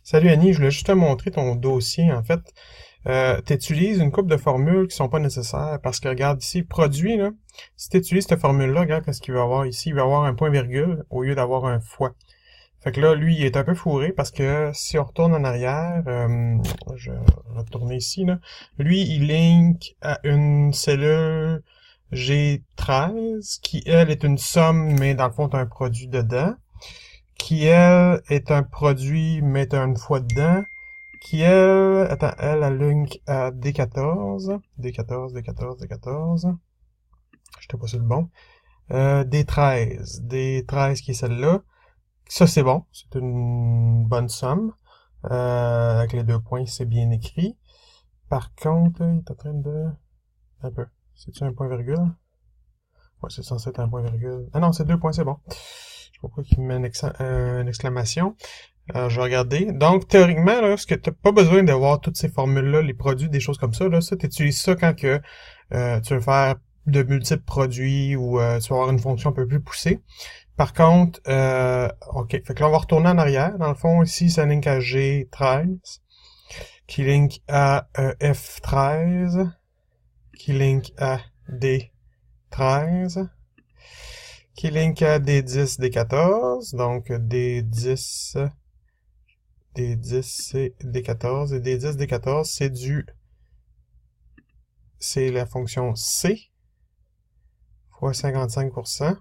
Salut Annie, je voulais juste te montrer ton dossier. En fait, tu utilises une couple de formules qui sont pas nécessaires parce que regarde ici, produit, là, si tu utilises cette formule-là, regarde ce qu'il va avoir ici. Il va avoir un point virgule au lieu d'avoir un fois. Fait que là, lui, il est un peu fourré parce que si on retourne en arrière, je vais retourner ici, là. Lui, il link à une cellule G13 qui, elle, est une somme, mais dans le fond, t'as un produit dedans qui, elle, est un produit, mais t'as une fois dedans, qui, elle, attends, elle link à D14, D14, D14, D14, j'étais pas sur le bon, D13, D13 qui est celle-là, ça c'est bon, c'est une bonne somme, avec les deux points, c'est bien écrit. Par contre, il est en train de, un peu, c'est-tu un point virgule? Ouais, c'est censé être un point virgule. Ah non, c'est deux points, c'est bon. Je sais pas pourquoi il met une exclamation. Alors, je vais regarder. Donc, théoriquement, là, ce que t'as pas besoin d'avoir toutes ces formules-là, les produits, des choses comme ça, là, ça, tu utilises ça quand que tu veux faire de multiples produits ou tu vas avoir une fonction un peu plus poussée. Par contre, OK. Fait que là, on va retourner en arrière. Dans le fond, ici, ça link à G13, qui link à F13, qui link à D13, qui link à D10, D14. Donc, D10, D10, c'est D14. Et D10, D14, c'est la fonction C fois 55%.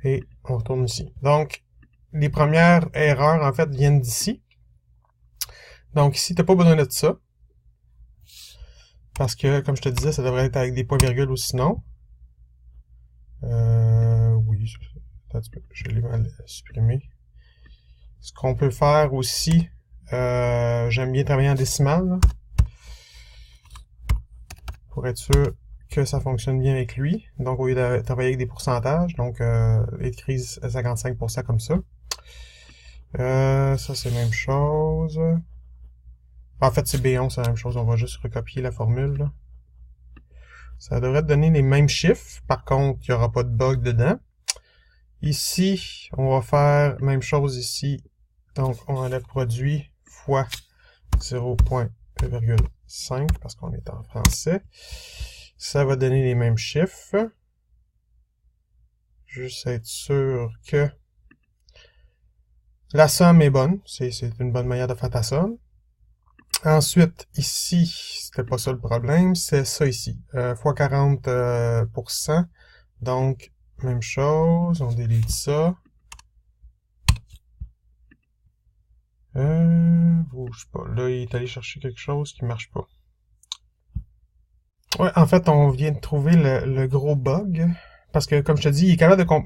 Et on retourne ici. Donc, les premières erreurs, en fait, viennent d'ici. Donc, ici, t'as pas besoin de ça. Parce que, comme je te disais, ça devrait être avec des points-virgules ou sinon. Oui, attends un petit peu, je l'ai mal supprimé. Ce qu'on peut faire aussi, j'aime bien travailler en décimal, là, pour être sûr que ça fonctionne bien avec lui. Donc, au lieu de travailler avec des pourcentages, donc écrire 55% comme ça. Ça, c'est la même chose. En fait, c'est B11, c'est la même chose. On va juste recopier la formule, là. Ça devrait te donner les mêmes chiffres. Par contre, il n'y aura pas de bug dedans. Ici, on va faire même chose ici. Donc, on enlève produit fois 0.5 parce qu'on est en français. Ça va donner les mêmes chiffres. Juste être sûr que la somme est bonne. C'est une bonne manière de faire ta somme. Ensuite, ici, c'était pas ça le problème, c'est ça ici. Fois 40%. Donc, même chose, on délite ça. Bouge pas. Là, il est allé chercher quelque chose qui marche pas. Ouais, en fait, on vient de trouver le gros bug. Parce que, comme je te dis,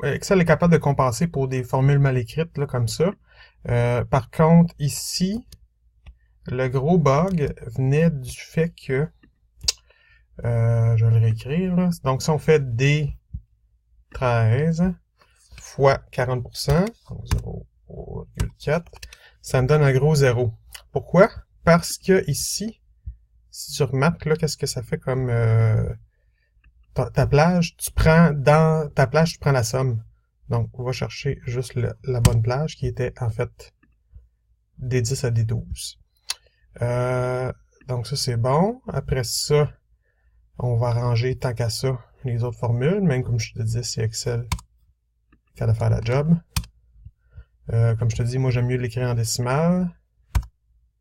Excel est capable de compenser pour des formules mal écrites, là, comme ça. Par contre, ici, le gros bug venait du fait que... je vais le réécrire, là. Donc, si on fait D13 fois 40%, donc 0,4, ça me donne un gros 0. Pourquoi? Parce que ici, si tu remarques, là, qu'est-ce que ça fait comme ta plage? Dans ta plage, tu prends la somme. Donc, on va chercher juste la bonne plage qui était, en fait, D10 à D12. Donc, ça, c'est bon. Après ça, on va ranger, tant qu'à ça, les autres formules. Même comme je te disais, c'est Excel qui a de faire la job. Comme je te dis, moi, j'aime mieux l'écrire en décimal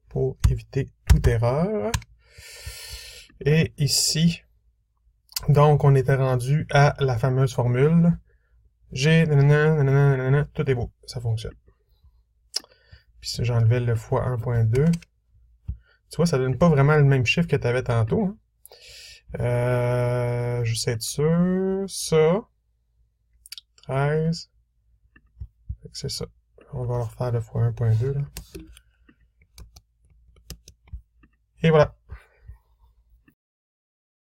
pour éviter toute erreur. Et ici, donc, on était rendu à la fameuse formule. Tout est beau, ça fonctionne. Puis si j'enlevais le fois 1.2, tu vois, ça donne pas vraiment le même chiffre que tu avais tantôt. Hein. Juste être sûr, ça, 13, c'est ça. On va refaire le fois 1.2, là. Et voilà.